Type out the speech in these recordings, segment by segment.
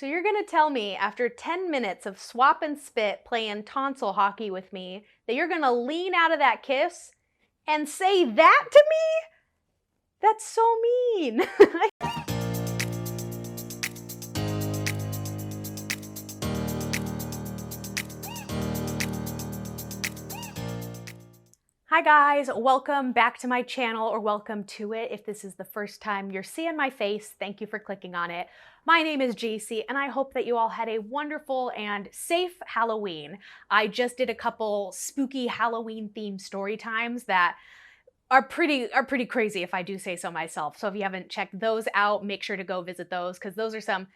So you're gonna tell me after 10 minutes of swap and spit playing tonsil hockey with me that you're gonna lean out of that kiss and say that to me? That's so mean. Hi guys, welcome back to my channel, or welcome to it if this is the first time you're seeing my face. Thank you for clicking on it. My name is Jacy and I hope that you all had a wonderful and safe Halloween. I just did a couple spooky Halloween themed story times that are pretty crazy, if I do say so myself. So if you haven't checked those out, make sure to go visit those, because those are some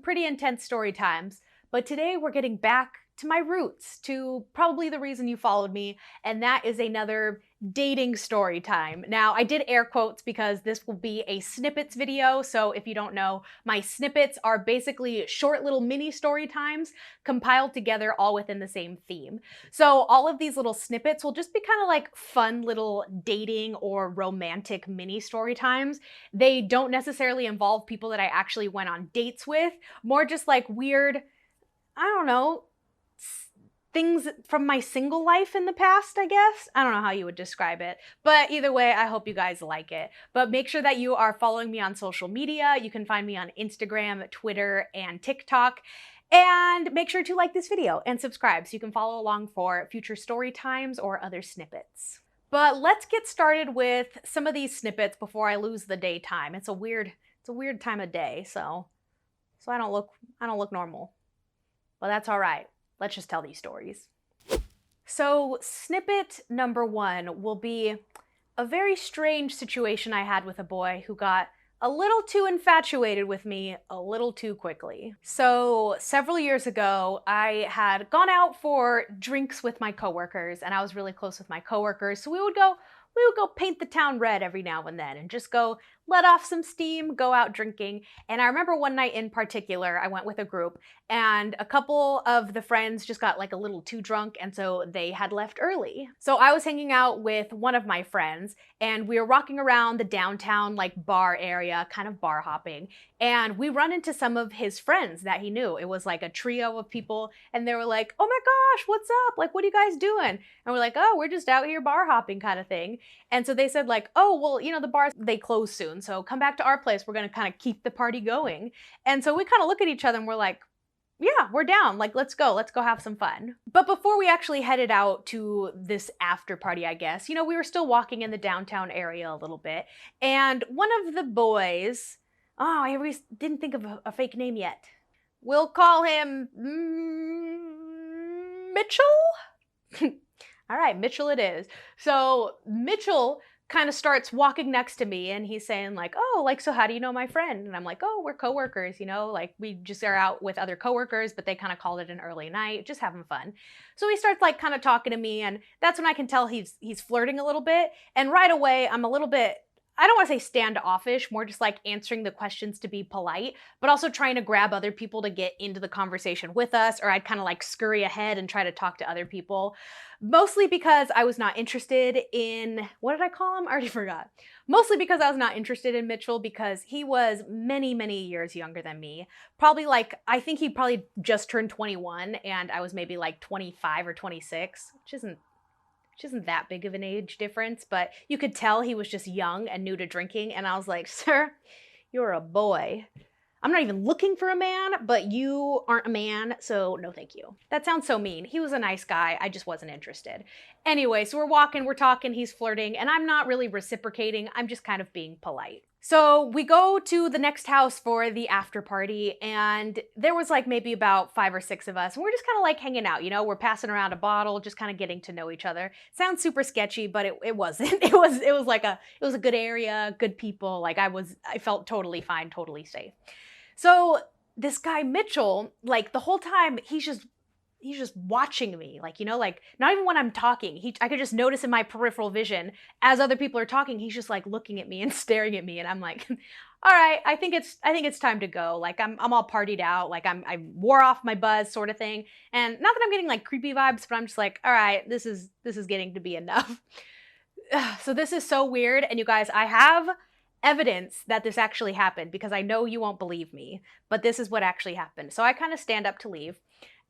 pretty intense story times. But today we're getting back to my roots, to probably the reason you followed me, and that is another dating story time. Now, I did air quotes because this will be a snippets video, so if you don't know, my snippets are basically short little mini story times compiled together all within the same theme. So all of these little snippets will just be kind of like fun little dating or romantic mini story times. They don't necessarily involve people that I actually went on dates with, more just like weird, I don't know, things from my single life in the past, I guess. I don't know how you would describe it, but either way, I hope you guys like it. But make sure that you are following me on social media. You can find me on Instagram, Twitter, and TikTok. And make sure to like this video and subscribe so you can follow along for future story times or other snippets. But let's get started with some of these snippets before I lose the daytime. It's a weird time of day, so I don't look normal. Well, that's all right. Let's just tell these stories. So snippet number one will be a very strange situation I had with a boy who got a little too infatuated with me a little too quickly. So several years ago, I had gone out for drinks with my coworkers, and I was really close with my coworkers. So we would go paint the town red every now and then and just go let off some steam, go out drinking. And I remember one night in particular, I went with a group and a couple of the friends just got like a little too drunk, and so they had left early. So I was hanging out with one of my friends and we were walking around the downtown like bar area, kind of bar hopping, and we run into some of his friends that he knew. It was like a trio of people and they were like, "Oh my gosh, what's up? Like, what are you guys doing?" And we're like, "Oh, we're just out here bar hopping," kind of thing. And so they said like, "Oh, well, you know, the bars, they close soon, so come back to our place. We're gonna kind of keep the party going." And so we kind of look at each other and we're like, "Yeah, we're down. Like, let's go have some fun." But before we actually headed out to this after party, I guess, you know, we were still walking in the downtown area a little bit. And one of the boys, oh, I always didn't think of a fake name yet. We'll call him Mitchell? All right, Mitchell it is. So Mitchell kind of starts walking next to me and he's saying like, "Oh, like, so how do you know my friend?" And I'm like, "Oh, we're coworkers, you know, like we just are out with other coworkers, but they kind of called it an early night, just having fun." So he starts like kind of talking to me, and that's when I can tell he's flirting a little bit. And right away, I'm a little bit, I don't want to say standoffish, more just like answering the questions to be polite, but also trying to grab other people to get into the conversation with us, or I'd kind of like scurry ahead and try to talk to other people. Mostly because I was not interested in, what did I call him? I already forgot. Mostly because I was not interested in Mitchell because he was many, many years younger than me. Probably like, I think he probably just turned 21 and I was maybe like 25 or 26, which isn't that big of an age difference, but you could tell he was just young and new to drinking. And I was like, "Sir, you're a boy. I'm not even looking for a man, but you aren't a man, so no thank you." That sounds so mean. He was a nice guy. I just wasn't interested. Anyway, so we're walking, we're talking, he's flirting, and I'm not really reciprocating. I'm just kind of being polite. So we go to the next house for the after party, and there was like maybe about 5 or 6 of us, and we're just kind of like hanging out, you know, we're passing around a bottle, just kind of getting to know each other. Sounds super sketchy, but it wasn't. It was like it was a good area, good people. Like I felt totally fine, totally safe. So this guy Mitchell, like the whole time, he's just watching me, like, you know, like not even when I'm talking, I could just notice in my peripheral vision as other people are talking, he's just like looking at me and staring at me, and I'm like, "All right, I think it's time to go." Like I'm all partied out, like I wore off my buzz sort of thing, and not that I'm getting like creepy vibes, but I'm just like, "All right, this is getting to be enough." So this is so weird, and you guys, I have evidence that this actually happened because I know you won't believe me, but this is what actually happened. So I kind of stand up to leave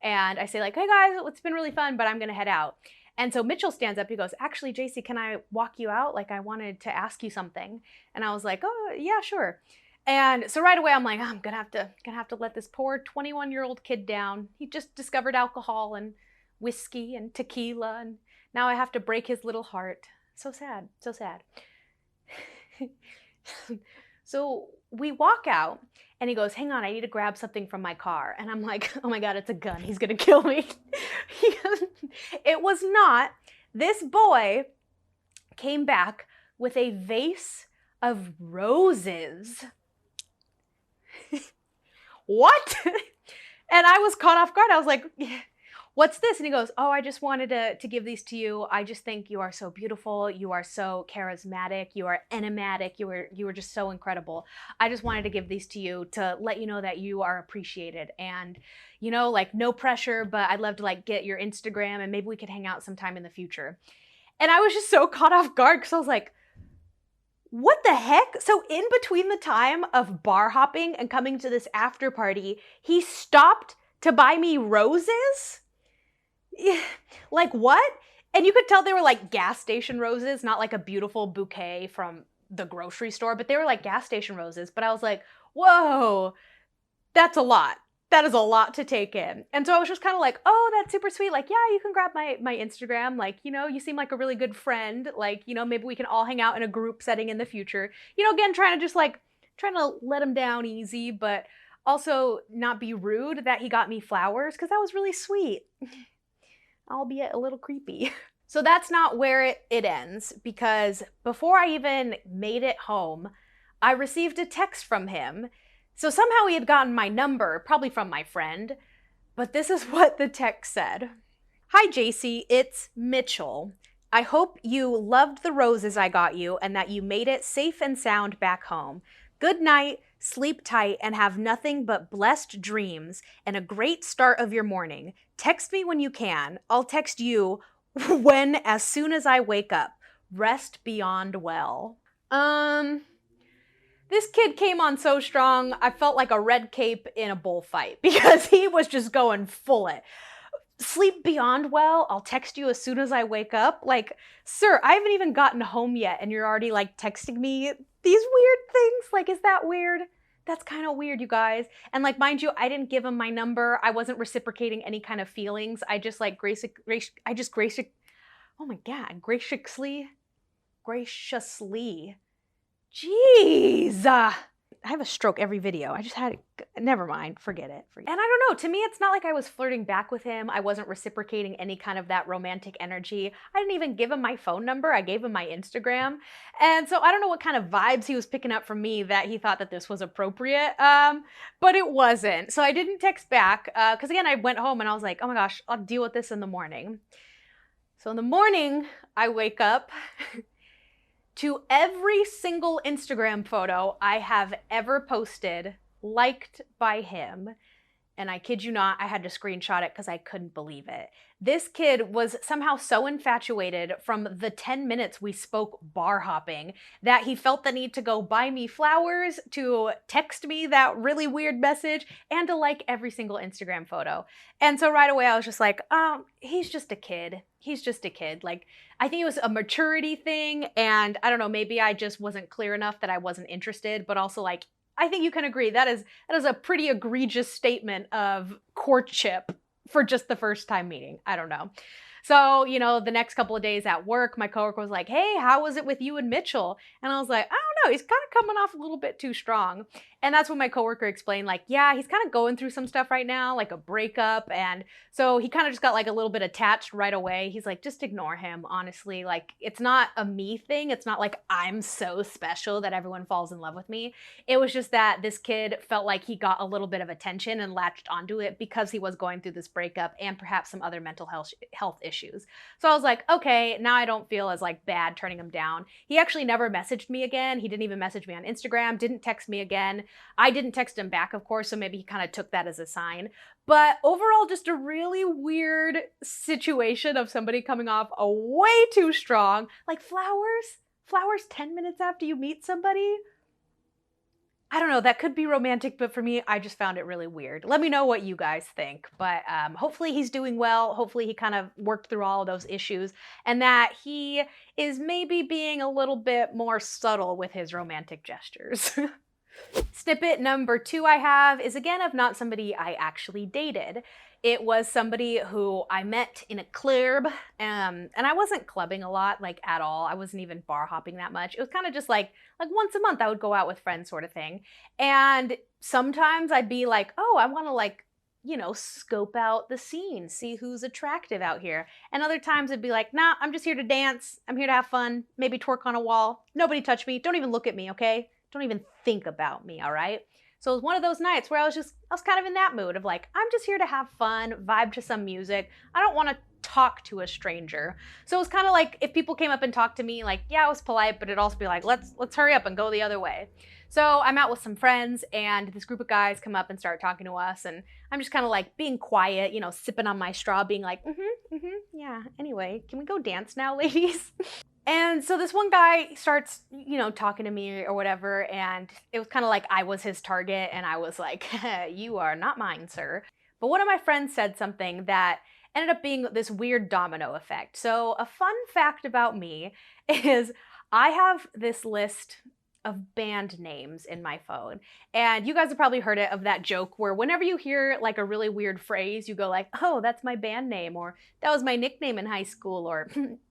and I say like, hey guys, it's been really fun, but I'm going to head out. And so Mitchell stands up, he goes, actually, Jacy, can I walk you out? Like I wanted to ask you something. And I was like, oh yeah, sure. And so right away I'm like, oh, I'm gonna have to let this poor 21-year-old kid down. He just discovered alcohol and whiskey and tequila, and now I have to break his little heart. So sad, so sad. So we walk out and he goes, hang on, I need to grab something from my car. And I'm like, oh my God, it's a gun. He's gonna kill me. It was not. This boy came back with a vase of roses. What? And I was caught off guard. I was like, what's this? And he goes, oh, I just wanted to give these to you. I just think you are so beautiful. You are so charismatic. You are enigmatic. You were just so incredible. I just wanted to give these to you to let you know that you are appreciated. And, you know, like no pressure, but I'd love to like get your Instagram and maybe we could hang out sometime in the future. And I was just so caught off guard because I was like, what the heck? So in between the time of bar hopping and coming to this after party, he stopped to buy me roses? Like what? And you could tell they were like gas station roses, not like a beautiful bouquet from the grocery store, but they were like gas station roses. But I was like, whoa, that's a lot. That is a lot to take in. And so I was just kind of like, oh, that's super sweet. Like, yeah, you can grab my Instagram. Like, you know, you seem like a really good friend. Like, you know, maybe we can all hang out in a group setting in the future. You know, again, trying to let him down easy, but also not be rude that he got me flowers because that was really sweet. Albeit a little creepy. So that's not where it ends, because before I even made it home, I received a text from him. So somehow he had gotten my number, probably from my friend, but this is what the text said. Hi Jacy, it's Mitchell. I hope you loved the roses I got you and that you made it safe and sound back home. Good night, sleep tight, and have nothing but blessed dreams and a great start of your morning. Text me when you can. I'll text you as soon as I wake up. Rest beyond well. This kid came on so strong, I felt like a red cape in a bullfight because he was just going full it. Sleep beyond well, I'll text you as soon as I wake up. Like, sir, I haven't even gotten home yet and you're already like texting me these weird things. Like, is that weird? That's kind of weird, you guys. And like, mind you, I didn't give him my number. I wasn't reciprocating any kind of feelings. I just like oh my God, graciously. Jeez. I have a stroke every video. I just had it. Never mind. Forget it. And I don't know. To me, it's not like I was flirting back with him. I wasn't reciprocating any kind of that romantic energy. I didn't even give him my phone number. I gave him my Instagram. And so I don't know what kind of vibes he was picking up from me that he thought that this was appropriate. But it wasn't. So I didn't text back. Because again, I went home and I was like, oh my gosh, I'll deal with this in the morning. So in the morning, I wake up to every single Instagram photo I have ever posted, liked by him. And I kid you not, I had to screenshot it because I couldn't believe it. This kid was somehow so infatuated from the 10 minutes we spoke bar hopping that he felt the need to go buy me flowers, to text me that really weird message, and to like every single Instagram photo. And so right away I was just like, he's just a kid. He's just a kid. Like, I think it was a maturity thing, and I don't know, maybe I just wasn't clear enough that I wasn't interested, but also like, I think you can agree that is a pretty egregious statement of courtship for just the first time meeting. I don't know. So, you know, the next couple of days at work, my coworker was like, hey, how was it with you and Mitchell? And I was like, I don't know, he's kind of coming off a little bit too strong. And that's when my coworker explained, like, yeah, he's kind of going through some stuff right now, like a breakup. And so he kind of just got like a little bit attached right away. He's like, just ignore him, honestly. Like, it's not a me thing. It's not like I'm so special that everyone falls in love with me. It was just that this kid felt like he got a little bit of attention and latched onto it because he was going through this breakup and perhaps some other mental health issues. So I was like, okay, now I don't feel as like bad turning him down. He actually never messaged me again. He didn't even message me on Instagram, didn't text me again. I didn't text him back, of course, so maybe he kind of took that as a sign. But overall, just a really weird situation of somebody coming off a way too strong. Like flowers 10 minutes after you meet somebody? I don't know, that could be romantic, but for me, I just found it really weird. Let me know what you guys think, but hopefully he's doing well. Hopefully he kind of worked through all of those issues and that he is maybe being a little bit more subtle with his romantic gestures. Snippet number 2 I have is again of not somebody I actually dated. It was somebody who I met in a club, and I wasn't clubbing a lot, like at all. I wasn't even bar hopping that much. It was kind of just like once a month I would go out with friends sort of thing. And sometimes I'd be like, oh, I want to like, scope out the scene, see who's attractive out here. And other times it'd be like, nah, I'm just here to dance. I'm here to have fun, maybe twerk on a wall. Nobody touch me. Don't even look at me, okay? Don't even think about me, all right? So it was one of those nights where I was kind of in that mood of like, I'm just here to have fun, vibe to some music. I don't want to talk to a stranger. So it was kind of like if people came up and talked to me, like, yeah, I was polite, but it'd also be like, let's hurry up and go the other way. So I'm out with some friends and this group of guys come up and start talking to us and I'm just kind of like being quiet, sipping on my straw, being like, yeah, anyway, can we go dance now, ladies? And so this one guy starts, talking to me or whatever, and it was kind of like I was his target, and I was like, you are not mine, sir. But one of my friends said something that ended up being this weird domino effect. So a fun fact about me is I have this list of band names in my phone. And you guys have probably heard it of that joke where whenever you hear like a really weird phrase, you go like, oh, that's my band name, or that was my nickname in high school, or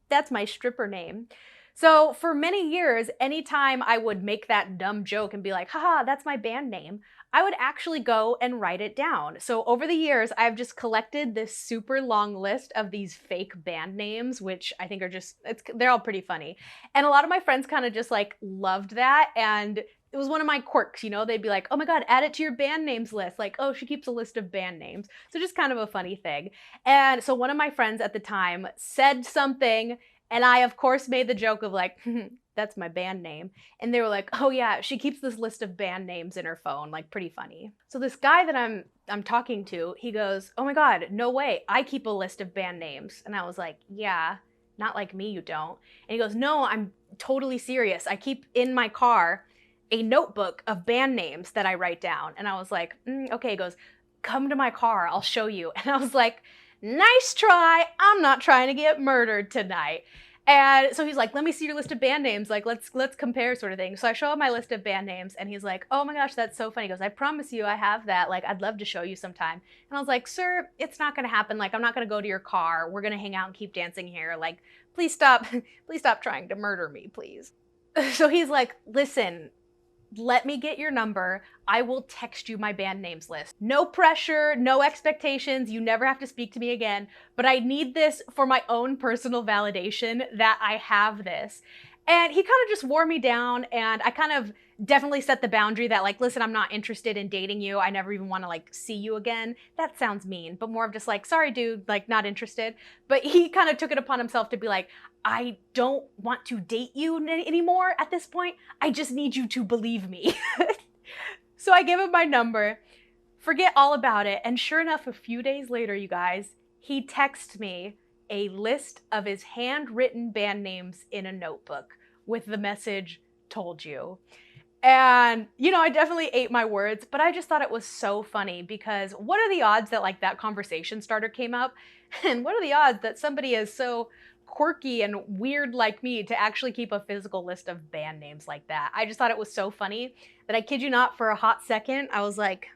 that's my stripper name. So for many years, anytime I would make that dumb joke and be like, haha, that's my band name, I would actually go and write it down. So over the years, I've just collected this super long list of these fake band names, which I think are they're all pretty funny. And a lot of my friends kind of just like loved that. And it was one of my quirks, they'd be like, oh my God, add it to your band names list. Like, oh, she keeps a list of band names. So just kind of a funny thing. And so one of my friends at the time said something, and I, of course, made the joke of like, that's my band name. And they were like, oh yeah, she keeps this list of band names in her phone, like pretty funny. So this guy that I'm talking to, he goes, oh my God, no way, I keep a list of band names. And I was like, yeah, not like me, you don't. And he goes, no, I'm totally serious. I keep in my car a notebook of band names that I write down. And I was like, okay. He goes, come to my car, I'll show you. And I was like, nice try. I'm not trying to get murdered tonight. And so he's like, let me see your list of band names. Like, let's compare sort of thing. So I show him my list of band names and he's like, oh my gosh, that's so funny. He goes, I promise you I have that. Like, I'd love to show you sometime. And I was like, sir, it's not going to happen. Like, I'm not going to go to your car. We're going to hang out and keep dancing here. Like, please stop trying to murder me, please. So he's like, listen, let me get your number. I will text you my band names list. No pressure, no expectations. You never have to speak to me again, but I need this for my own personal validation that I have this. And he kind of just wore me down, and I kind of definitely set the boundary that like, listen, I'm not interested in dating you. I never even want to like see you again. That sounds mean, but more of just like, sorry, dude, like not interested. But he kind of took it upon himself to be like, I don't want to date you anymore at this point. I just need you to believe me. So I gave him my number, forget all about it. And sure enough, a few days later, you guys, he texted me a list of his handwritten band names in a notebook with the message, told you. And, I definitely ate my words, but I just thought it was so funny because what are the odds that like that conversation starter came up? And what are the odds that somebody is so quirky and weird like me to actually keep a physical list of band names like that? I just thought it was so funny that I kid you not, for a hot second, I was like,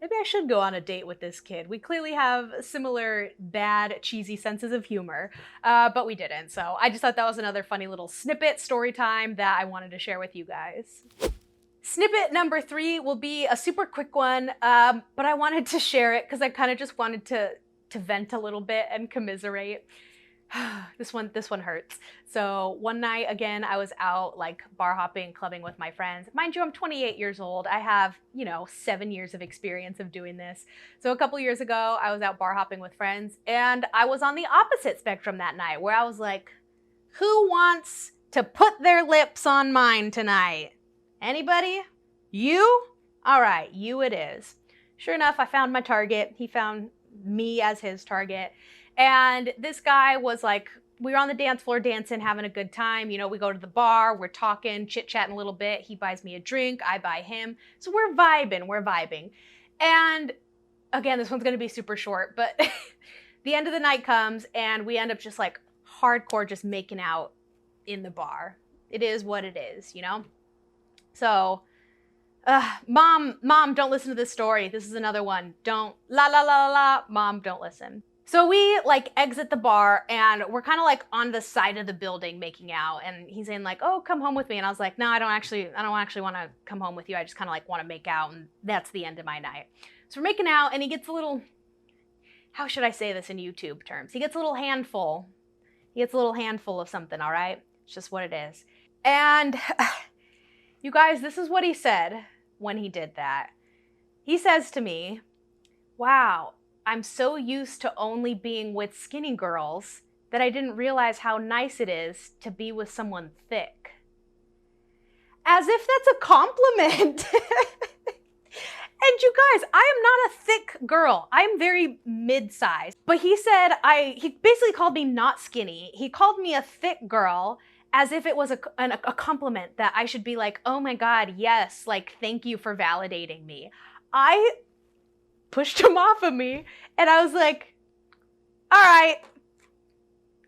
maybe I should go on a date with this kid. We clearly have similar bad, cheesy senses of humor, but we didn't. So I just thought that was another funny little snippet story time that I wanted to share with you guys. Snippet number 3 will be a super quick one, but I wanted to share it because I kind of just wanted to vent a little bit and commiserate. This one hurts. So one night, again, I was out like bar hopping, clubbing with my friends. Mind you, I'm 28 years old. I have, 7 years of experience of doing this. So a couple years ago, I was out bar hopping with friends and I was on the opposite spectrum that night where I was like, who wants to put their lips on mine tonight? Anybody? You? All right, you it is. Sure enough, I found my target. He found me as his target. And this guy was like we were on the dance floor dancing, having a good time. You know, we go to the bar, we're talking, chit-chatting a little bit. He buys me a drink, I buy him. So we're vibing. And again, this one's gonna be super short, but the end of the night comes and we end up just like hardcore just making out in the bar. It is what it is, you know? So, mom, don't listen to this story. This is another one. Don't, mom, don't listen. So we like exit the bar and we're kind of like on the side of the building making out, and he's saying like, oh, come home with me. And I was like, no, I don't actually want to come home with you. I just kind of like want to make out, and that's the end of my night. So we're making out and he gets a little, how should I say this in YouTube terms? He gets a little handful. He gets a little handful of something, all right? It's just what it is. And you guys, this is what he said when he did that. He says to me, wow, I'm so used to only being with skinny girls that I didn't realize how nice it is to be with someone thick. As if that's a compliment. And you guys, I am not a thick girl. I'm very mid-sized. But he said, he basically called me not skinny. He called me a thick girl as if it was a compliment, that I should be like, oh my God, yes, like, thank you for validating me. I pushed him off of me and I was like, all right,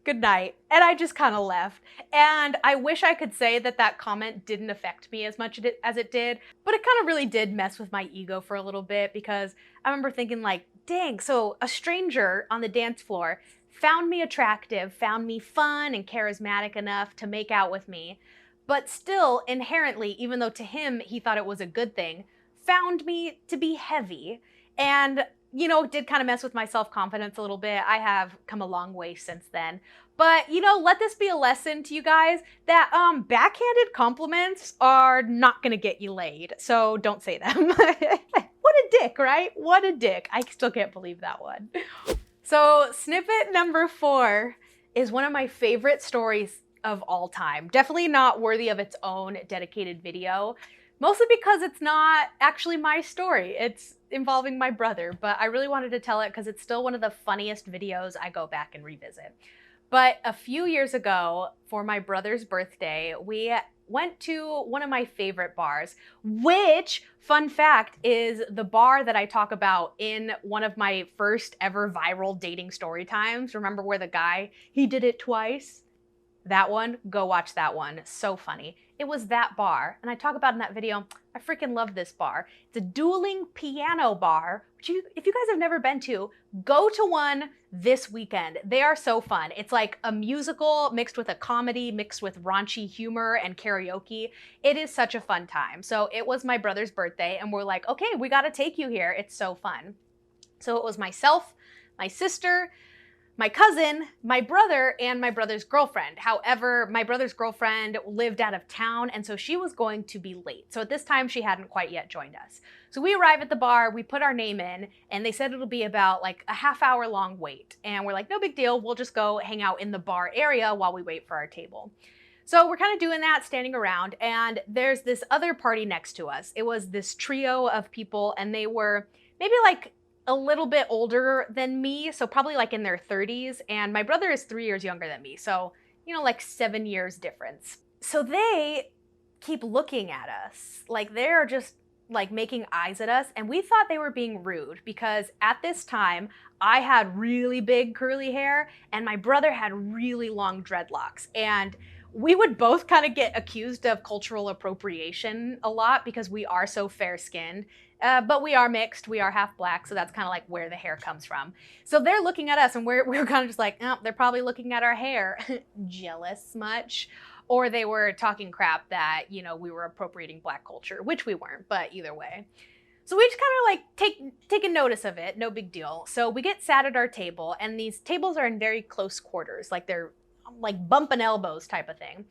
good night. And I just kind of left. And I wish I could say that that comment didn't affect me as much as it did, but it kind of really did mess with my ego for a little bit, because I remember thinking like, dang, so a stranger on the dance floor found me attractive, found me fun and charismatic enough to make out with me, but still inherently, even though to him he thought it was a good thing, found me to be heavy. And, you know, did kind of mess with my self-confidence a little bit. I have come a long way since then. But, you know, let this be a lesson to you guys that backhanded compliments are not gonna get you laid. So don't say them. What a dick, right? What a dick. I still can't believe that one. So snippet number 4 is one of my favorite stories of all time. Definitely not worthy of its own dedicated video. Mostly because it's not actually my story. It's involving my brother, but I really wanted to tell it because it's still one of the funniest videos I go back and revisit. But a few years ago, for my brother's birthday, we went to one of my favorite bars, which, fun fact, is the bar that I talk about in one of my first ever viral dating story times. Remember where the guy, he did it twice? That one, go watch that one. So funny. It was that bar, and I talk about in that video, I freaking love this bar. It's a dueling piano bar, which if you guys have never been to, go to one this weekend. They are so fun. It's like a musical mixed with a comedy, mixed with raunchy humor and karaoke. It is such a fun time. So it was my brother's birthday, and we're like, okay, we gotta take you here. It's so fun. So it was myself, my sister, my cousin, my brother, and my brother's girlfriend. However, my brother's girlfriend lived out of town, and so she was going to be late. So at this time, she hadn't quite yet joined us. So we arrive at the bar, we put our name in, and they said it'll be about like a half-hour long wait. And we're like, no big deal, we'll just go hang out in the bar area while we wait for our table. So we're kind of doing that, standing around, and there's this other party next to us. It was this trio of people, and they were maybe like a little bit older than me, so probably like in their 30s, and my brother is 3 years younger than me, so, you know, like 7 years difference. So they keep looking at us, like they're just like making eyes at us, and we thought they were being rude because at this time, I had really big curly hair, and my brother had really long dreadlocks, and we would both kind of get accused of cultural appropriation a lot because we are so fair-skinned. But we are mixed, we are half black, so that's kind of like where the hair comes from. So they're looking at us and we're kind of just like, oh, they're probably looking at our hair. Jealous much? Or they were talking crap that, you know, we were appropriating black culture, which we weren't, but either way. So we just kind of like taking notice of it, no big deal. So we get sat at our table, and these tables are in very close quarters, like they're like bumping elbows type of thing.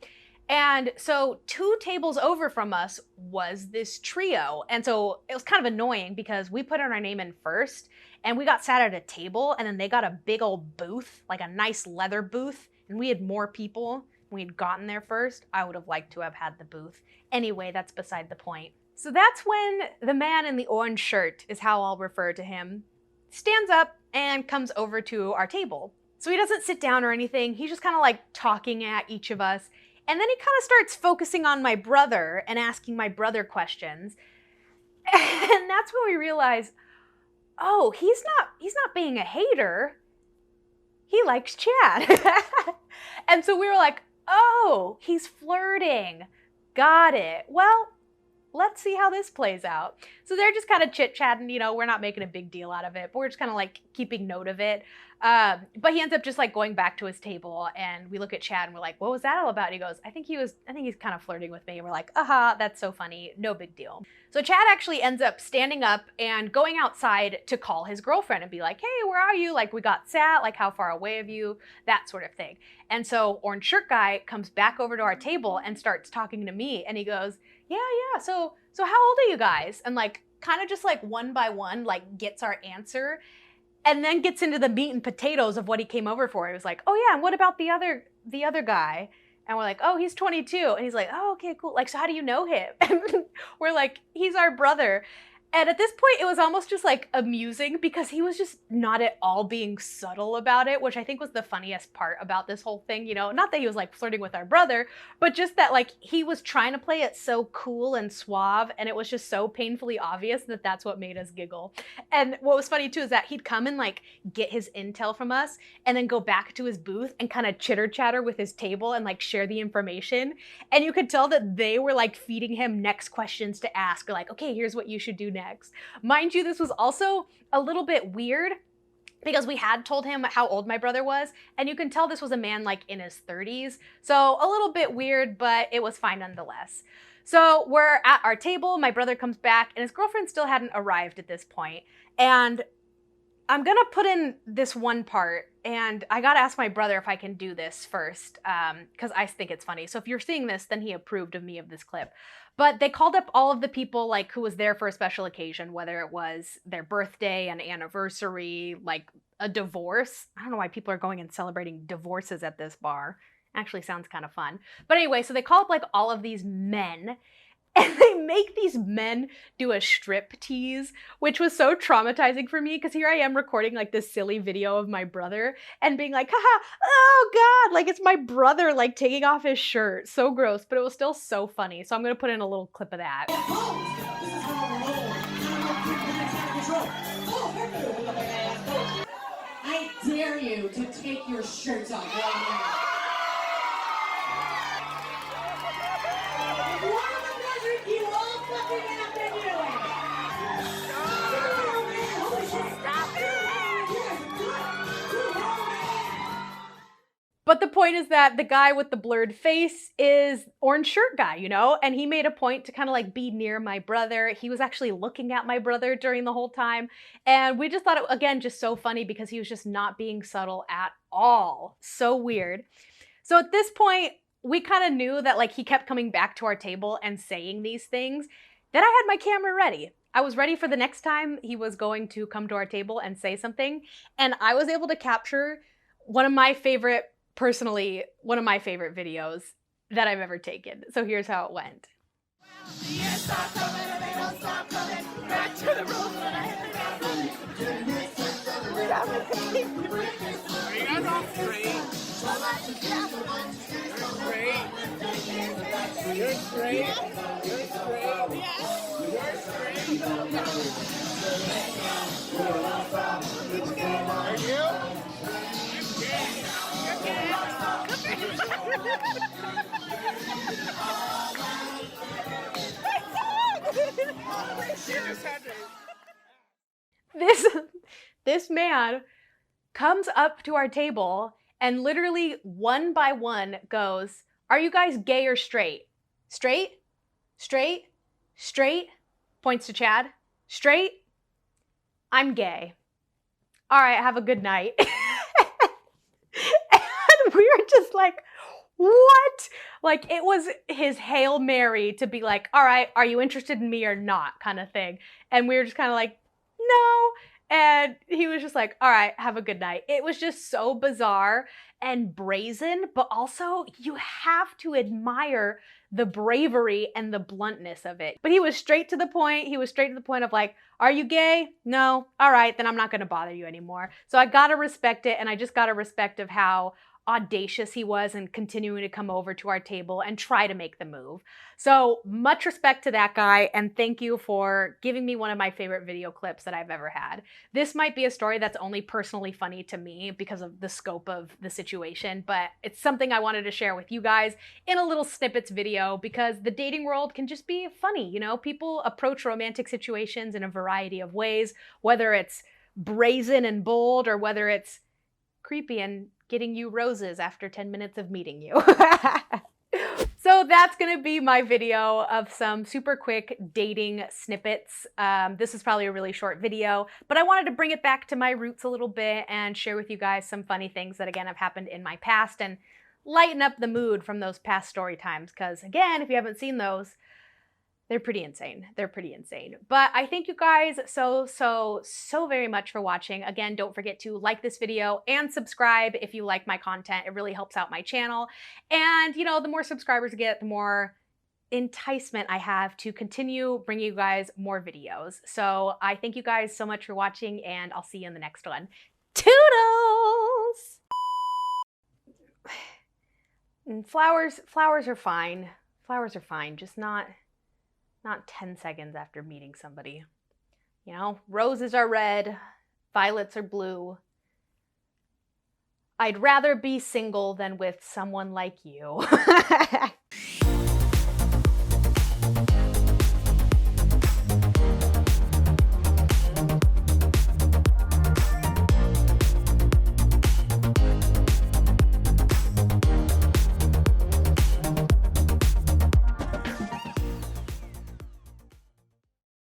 And so 2 tables over from us was this trio. And so it was kind of annoying because we put our name in first and we got sat at a table, and then they got a big old booth, like a nice leather booth. And we had more people. We had gotten there first. I would have liked to have had the booth. Anyway, that's beside the point. So that's when the man in the orange shirt, is how I'll refer to him, stands up and comes over to our table. So he doesn't sit down or anything. He's just kind of like talking at each of us. And then he kind of starts focusing on my brother and asking my brother questions. And that's when we realize, oh, he's not being a hater. He likes Chad. And so we were like, oh, he's flirting. Got it. Well, let's see how this plays out. So they're just kind of chit-chatting, you know, we're not making a big deal out of it, but we're just kind of like keeping note of it. But he ends up just like going back to his table, and we look at Chad and we're like, what was that all about? And he goes, I think he's kind of flirting with me. And we're like, aha, that's so funny. No big deal. So Chad actually ends up standing up and going outside to call his girlfriend and be like, hey, where are you? Like, we got sat, like, how far away are you? That sort of thing. And so Orange Shirt Guy comes back over to our table and starts talking to me, and he goes, yeah, so how old are you guys? And like, kind of just like one by one, like gets our answer, and then gets into the meat and potatoes of what he came over for. He was like, oh yeah, and what about the other guy? And we're like, oh, he's 22. And he's like, oh, okay, cool. Like, so how do you know him? And we're like, he's our brother. And at this point, it was almost just like amusing because he was just not at all being subtle about it, which I think was the funniest part about this whole thing. You know, not that he was like flirting with our brother, but just that like he was trying to play it so cool and suave, and it was just so painfully obvious that that's what made us giggle. And what was funny too is that he'd come and like get his intel from us and then go back to his booth and kind of chitter chatter with his table and like share the information. And you could tell that they were like feeding him next questions to ask, or like, okay, here's what you should do next. Mind you, this was also a little bit weird because we had told him how old my brother was, and you can tell this was a man like in his 30s. So a little bit weird, but it was fine nonetheless. So we're at our table, my brother comes back, and his girlfriend still hadn't arrived at this point. And I'm gonna put in this one part, and I gotta ask my brother if I can do this first, because I think it's funny. So if you're seeing this, then he approved of me of this clip. But they called up all of the people like who was there for a special occasion, whether it was their birthday, an anniversary, like a divorce. I don't know why people are going and celebrating divorces at this bar. Actually sounds kind of fun. But anyway, so they call up like all of these men, and they make these men do a strip tease, which was so traumatizing for me because here I am recording like this silly video of my brother and being like, haha, oh God, like it's my brother like taking off his shirt. So gross, but it was still so funny. So I'm going to put in a little clip of that. I dare you to take your shirts off right now. You all fucking have been doing. But the point is that the guy with the blurred face is Orange Shirt Guy, you know? And he made a point to kind of like be near my brother. He was actually looking at my brother during the whole time. And we just thought it, again, just so funny because he was just not being subtle at all. So weird. So at this point, we kind of knew that like he kept coming back to our table and saying these things. Then I had my camera ready. I was ready for the next time he was going to come to our table and say something. And I was able to capture one of my favorite videos that I've ever taken. So here's how it went. You're straight. You're straight. Are you? This man comes up to our table and literally one by one goes, are you guys gay or straight? Straight? Straight? Straight? Points to Chad. Straight? I'm gay. All right, have a good night. And we were just like, what? Like, it was his Hail Mary to be like, all right, are you interested in me or not kind of thing. And we were just kind of like, no. And And he was just like, all right, have a good night. It was just so bizarre and brazen, but also you have to admire the bravery and the bluntness of it. But he was straight to the point. He was straight to the point of like, are you gay? No. All right, then I'm not going to bother you anymore. So I got to respect it. And I just got a respect of how audacious he was and continuing to come over to our table and try to make the move. So much respect to that guy, and thank you for giving me one of my favorite video clips that I've ever had. This might be a story that's only personally funny to me because of the scope of the situation, but it's something I wanted to share with you guys in a little snippets video because the dating world can just be funny, you know? People approach romantic situations in a variety of ways, whether it's brazen and bold or whether it's creepy and getting you roses after 10 minutes of meeting you. So that's gonna be my video of some super quick dating snippets. This is probably a really short video, but I wanted to bring it back to my roots a little bit and share with you guys some funny things that again have happened in my past and lighten up the mood from those past story times. Because again, if you haven't seen those, they're pretty insane. They're pretty insane. But I thank you guys so very much for watching. Again, don't forget to like this video and subscribe if you like my content. It really helps out my channel. And, you know, the more subscribers I get, the more enticement I have to continue bringing you guys more videos. So I thank you guys so much for watching, and I'll see you in the next one. Toodles! And flowers are fine. Flowers are fine, just not 10 seconds after meeting somebody. You know, roses are red, violets are blue. I'd rather be single than with someone like you.